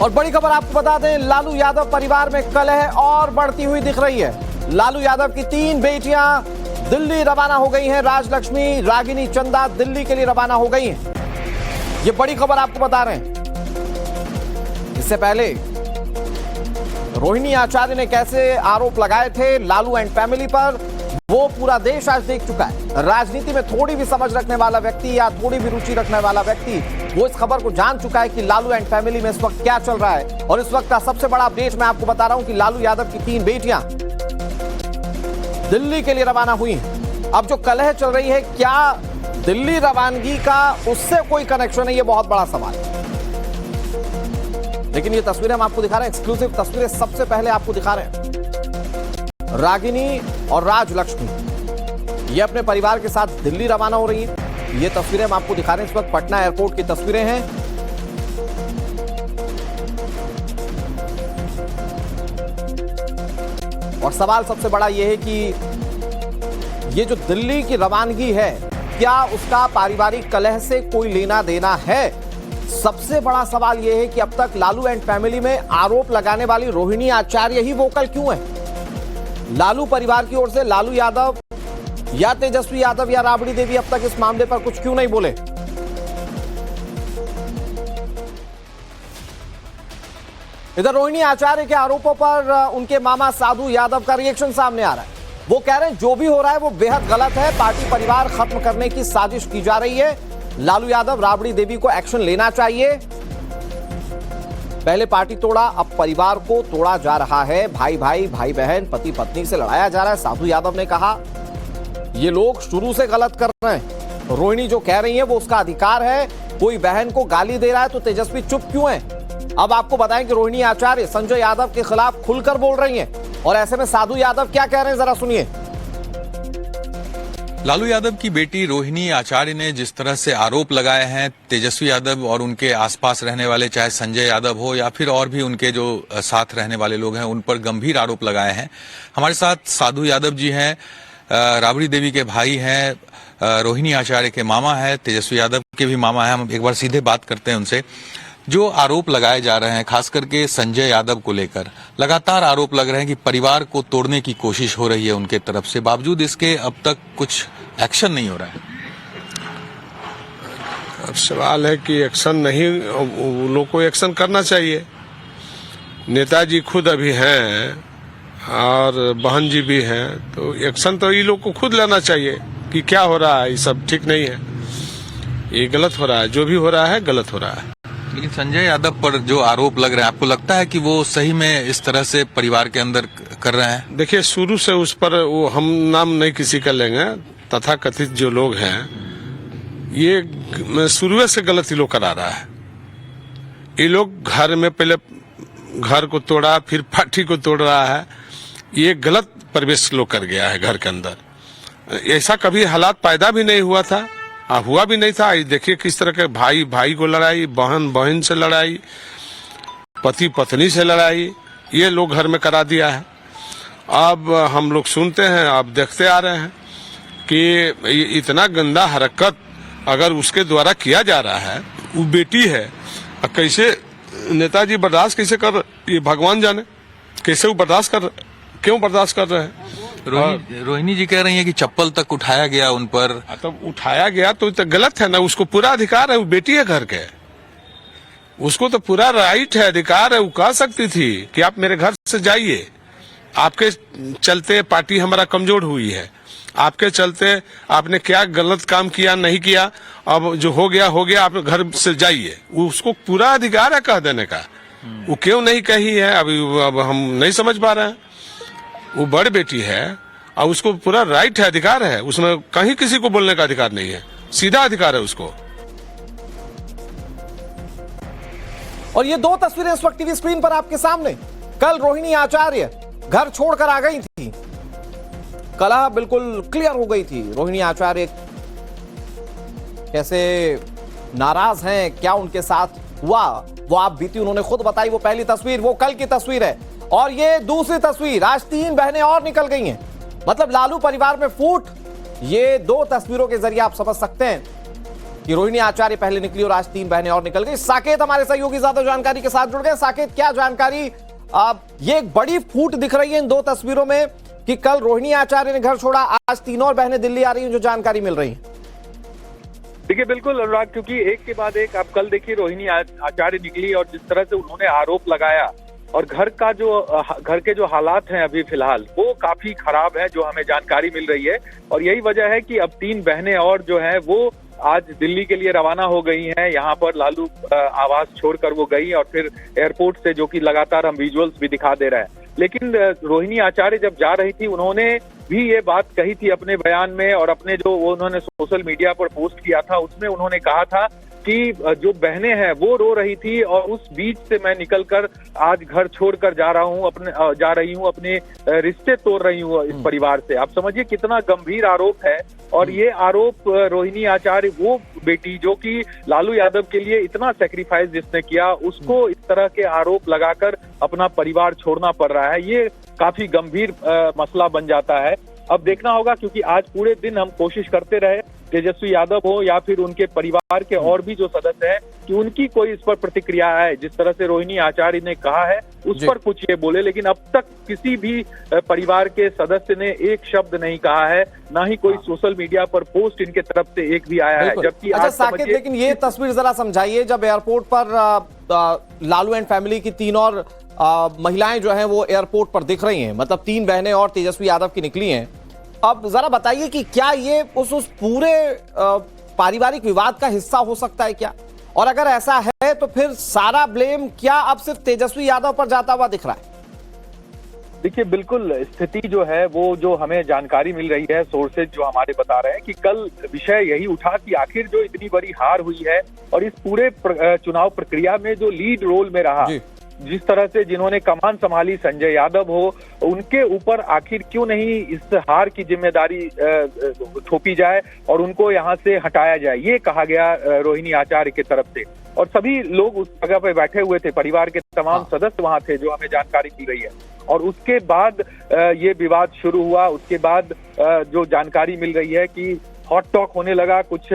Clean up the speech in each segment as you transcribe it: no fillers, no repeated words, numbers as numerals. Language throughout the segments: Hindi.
और बड़ी खबर आपको बता दें, लालू यादव परिवार में कलह और बढ़ती हुई दिख रही है। लालू यादव की 3 बेटियां दिल्ली रवाना हो गई हैं। राजलक्ष्मी, रागिनी, चंदा दिल्ली के लिए रवाना हो गई हैं। ये बड़ी खबर आपको बता रहे हैं। इससे पहले रोहिणी आचार्य ने कैसे आरोप लगाए थे लालू एंड फैमिली पर, वो पूरा देश आज देख चुका है। राजनीति में थोड़ी भी समझ रखने वाला व्यक्ति या थोड़ी भी रुचि रखने वाला व्यक्ति वो इस खबर को जान चुका है कि लालू एंड फैमिली में इस वक्त क्या चल रहा है। और इस वक्त का सबसे बड़ा अपडेट मैं आपको बता रहा हूं कि लालू यादव की 3 बेटियां दिल्ली के लिए रवाना हुई हैं। अब जो कलह चल रही है, क्या दिल्ली रवानगी का उससे कोई कनेक्शन है, ये बहुत बड़ा सवाल है। लेकिन ये तस्वीरें हम आपको दिखा रहे हैं, एक्सक्लूसिव तस्वीरें सबसे पहले आपको दिखा रहे हैं। रागिनी और राजलक्ष्मी ये अपने परिवार के साथ दिल्ली रवाना हो रही है। ये तस्वीरें हम आपको दिखा रहे हैं, इस वक्त पटना एयरपोर्ट की तस्वीरें हैं। और सवाल सबसे बड़ा यह है कि ये जो दिल्ली की रवानगी है, क्या उसका पारिवारिक कलह से कोई लेना देना है? सबसे बड़ा सवाल यह है कि अब तक लालू एंड फैमिली में आरोप लगाने वाली रोहिणी आचार्य ही वोकल क्यों है? लालू परिवार की ओर से लालू यादव या तेजस्वी यादव या राबड़ी देवी अब तक इस मामले पर कुछ क्यों नहीं बोले? इधर रोहिणी आचार्य के आरोपों पर उनके मामा साधु यादव का रिएक्शन सामने आ रहा है। वो कह रहे हैं जो भी हो रहा है वो बेहद गलत है, पार्टी परिवार खत्म करने की साजिश की जा रही है। लालू यादव, राबड़ी देवी को एक्शन लेना चाहिए। पहले पार्टी तोड़ा, अब परिवार को तोड़ा जा रहा है। भाई भाई, भाई बहन, पति पत्नी से लड़ाया जा रहा है। साधु यादव ने कहा ये लोग शुरू से गलत कर रहे हैं। रोहिणी जो कह रही है वो उसका अधिकार है। कोई बहन को गाली दे रहा है तो तेजस्वी चुप क्यों है? अब आपको बताएं कि रोहिणी आचार्य संजय यादव के खिलाफ खुलकर बोल रही हैं। और ऐसे में साधु यादव क्या कह रहे हैं, जरा सुनिए। लालू यादव की बेटी रोहिणी आचार्य ने जिस तरह से आरोप लगाए हैं तेजस्वी यादव और उनके आसपास रहने वाले, चाहे संजय यादव हो या फिर और भी उनके जो साथ रहने वाले लोग हैं, उन पर गंभीर आरोप लगाए हैं। हमारे साथ साधु यादव जी हैं, राबड़ी देवी के भाई हैं, रोहिणी आचार्य के मामा है, तेजस्वी यादव के भी मामा है। हम एक बार सीधे बात करते हैं उनसे। जो आरोप लगाए जा रहे हैं, खास करके संजय यादव को लेकर लगातार आरोप लग रहे हैं कि परिवार को तोड़ने की कोशिश हो रही है उनके तरफ से, बावजूद इसके अब तक कुछ एक्शन नहीं हो रहा है। अब सवाल है कि एक्शन नहीं, उन लोग को एक्शन करना चाहिए। नेताजी खुद अभी हैं और बहन जी भी हैं, तो एक्शन तो ये लोग को खुद लेना चाहिए कि क्या हो रहा है, ये सब ठीक नहीं है, ये गलत हो रहा है, जो भी हो रहा है गलत हो रहा है। लेकिन संजय यादव पर जो आरोप लग रहे हैं, आपको लगता है कि वो सही में इस तरह से परिवार के अंदर कर रहे हैं? देखिए, शुरू से उस पर वो हम नाम नहीं किसी का लेंगे, तथाकथित जो लोग हैं ये शुरू से गलत ही लोग करा रहा है। ये लोग घर में पहले घर को तोड़ा, फिर पार्टी को तोड़ रहा है। ये गलत परिवेश लोग कर गया है घर के अंदर। ऐसा कभी हालात पैदा भी नहीं हुआ था, हुआ भी नहीं था। देखिए किस तरह के भाई भाई को लड़ाई, बहन बहन से लड़ाई, पति पत्नी से लड़ाई, ये लोग घर में करा दिया है। अब हम लोग सुनते हैं, अब देखते आ रहे हैं कि इतना गंदा हरकत अगर उसके द्वारा किया जा रहा है, वो बेटी है, कैसे नेताजी बर्दाश्त कैसे कर, ये भगवान जाने कैसे वो बर्दाश्त कर, क्यों बर्दाश्त कर रहे हैं। रोहिणी जी कह रही हैं कि चप्पल तक उठाया गया उन पर। तो उठाया गया तो गलत है ना, उसको पूरा अधिकार है, वो बेटी है घर के, उसको तो पूरा राइट है, अधिकार है। वो कह सकती थी कि आप मेरे घर से जाइए, आपके चलते पार्टी हमारा कमजोर हुई है, आपके चलते आपने क्या गलत काम किया नहीं किया, अब जो हो गया हो गया, आप घर से जाइए। उसको पूरा अधिकार है कह देने का, वो क्यों नहीं कही है अब हम नहीं समझ पा रहे हैं। वो बड़ बेटी है और उसको पूरा राइट है, अधिकार है, उसमें कहीं किसी को बोलने का अधिकार नहीं है, सीधा अधिकार है उसको। और ये 2 तस्वीरें इस वक्त टीवी स्क्रीन पर आपके सामने। कल रोहिणी आचार्य घर छोड़कर आ गई थी, कलह बिल्कुल क्लियर हो गई थी। रोहिणी आचार्य कैसे नाराज हैं, क्या उनके साथ हुआ, वो आप बीती उन्होंने खुद बताई। वो पहली तस्वीर, वो कल की तस्वीर है। और ये दूसरी तस्वीर, आज 3 बहनें और निकल गई हैं। मतलब लालू परिवार में फूट, ये 2 तस्वीरों के जरिए आप समझ सकते हैं कि रोहिणी आचार्य पहले निकली और आज 3 बहनें और निकल गई। साकेत हमारे सहयोगी ज्यादा जानकारी के साथ जुड़ गए। साकेत, क्या जानकारी? ये एक बड़ी फूट दिख रही है इन 2 तस्वीरों में कि कल रोहिणी आचार्य ने घर छोड़ा, आज 3 और बहनें दिल्ली आ रही हैं, जो जानकारी मिल रही है। देखिए बिल्कुल अनुराग, क्योंकि एक के बाद एक आप कल देखिए रोहिणी आचार्य निकली और जिस तरह से उन्होंने आरोप लगाया और घर के जो हालात हैं अभी फिलहाल वो काफी खराब है, जो हमें जानकारी मिल रही है। और यही वजह है कि अब 3 बहनें और जो हैं वो आज दिल्ली के लिए रवाना हो गई हैं। यहाँ पर लालू आवास छोड़कर वो गई और फिर एयरपोर्ट से, जो कि लगातार हम विजुअल्स भी दिखा दे रहे हैं। लेकिन रोहिणी आचार्य जब जा रही थी उन्होंने भी ये बात कही थी अपने बयान में, और अपने जो उन्होंने सोशल मीडिया पर पोस्ट किया था उसमें उन्होंने कहा था कि जो बहनें हैं वो रो रही थी और उस बीच से मैं निकलकर आज घर छोड़कर जा रही हूँ, अपने रिश्ते तोड़ रही हूँ इस परिवार से। आप समझिए कितना गंभीर आरोप है। और ये आरोप रोहिणी आचार्य, वो बेटी जो कि लालू यादव के लिए इतना सेक्रीफाइस जिसने किया, उसको इस तरह के आरोप लगाकर अपना परिवार छोड़ना पड़ रहा है। ये काफी गंभीर मसला बन जाता है। अब देखना होगा, क्योंकि आज पूरे दिन हम कोशिश करते रहे, तेजस्वी यादव हो या फिर उनके परिवार के और भी जो सदस्य हैं, कि उनकी कोई इस पर प्रतिक्रिया आए। जिस तरह से रोहिणी आचार्य ने कहा है उस पर कुछ ये बोले, लेकिन अब तक किसी भी परिवार के सदस्य ने एक शब्द नहीं कहा है, ना ही कोई सोशल मीडिया पर पोस्ट इनके तरफ से एक भी आया है। जबकि अच्छा साकेत, लेकिन ये तस्वीर जरा समझाइए, जब एयरपोर्ट पर लालू एंड फैमिली की 3 और महिलाएं जो हैं वो एयरपोर्ट पर दिख रही हैं, मतलब 3 बहनें और तेजस्वी यादव की निकली हैं। अब जरा बताइए कि क्या ये उस पूरे पारिवारिक विवाद का हिस्सा हो सकता है क्या? और अगर ऐसा है तो फिर सारा ब्लेम क्या अब सिर्फ तेजस्वी यादव पर जाता हुआ दिख रहा है? देखिए बिल्कुल, स्थिति जो है वो, जो हमें जानकारी मिल रही है, सोर्सेज जो हमारे बता रहे हैं कि कल विषय यही उठा कि आखिर जो इतनी बड़ी हार हुई है और इस पूरे चुनाव प्रक्रिया में जो लीड रोल में रहा, जिस तरह से जिन्होंने कमान संभाली, संजय यादव हो, उनके ऊपर आखिर क्यों नहीं इस हार की जिम्मेदारी थोपी जाए और उनको यहाँ से हटाया जाए, ये कहा गया रोहिणी आचार्य की तरफ से। और सभी लोग उस जगह पे बैठे हुए थे, परिवार के तमाम सदस्य वहां थे, जो हमें जानकारी मिल रही है। और उसके बाद ये विवाद शुरू हुआ। उसके बाद जो जानकारी मिल रही है कि हॉट टॉक होने लगा, कुछ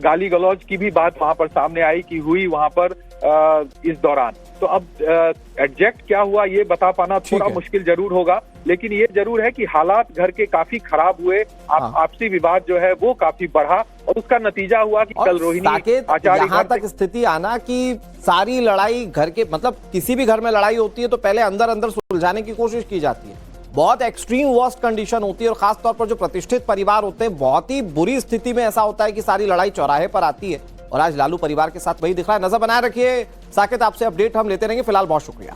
गाली गलौज की भी बात वहां पर सामने आई कि हुई वहां पर इस दौरान। तो अब एग्जैक्ट क्या हुआ ये बता पाना थोड़ा मुश्किल जरूर होगा, लेकिन ये जरूर है कि हालात घर के काफी खराब हुए। आपसी विवाद जो है वो काफी बढ़ा और उसका नतीजा हुआ कि कल रोहिणी आचार्य, यहाँ तक स्थिति आना कि सारी लड़ाई घर के, मतलब किसी भी घर में लड़ाई होती है तो पहले अंदर अंदर सुलझाने की कोशिश की जाती है। बहुत एक्सट्रीम वर्स्ट कंडीशन होती है और खासतौर पर जो प्रतिष्ठित परिवार होते हैं, बहुत ही बुरी स्थिति में ऐसा होता है कि सारी लड़ाई चौराहे पर आती है। और आज लालू परिवार के साथ वही दिख रहा है। नजर बनाए रखिए साकेत, आपसे अपडेट हम लेते रहेंगे। फिलहाल बहुत शुक्रिया।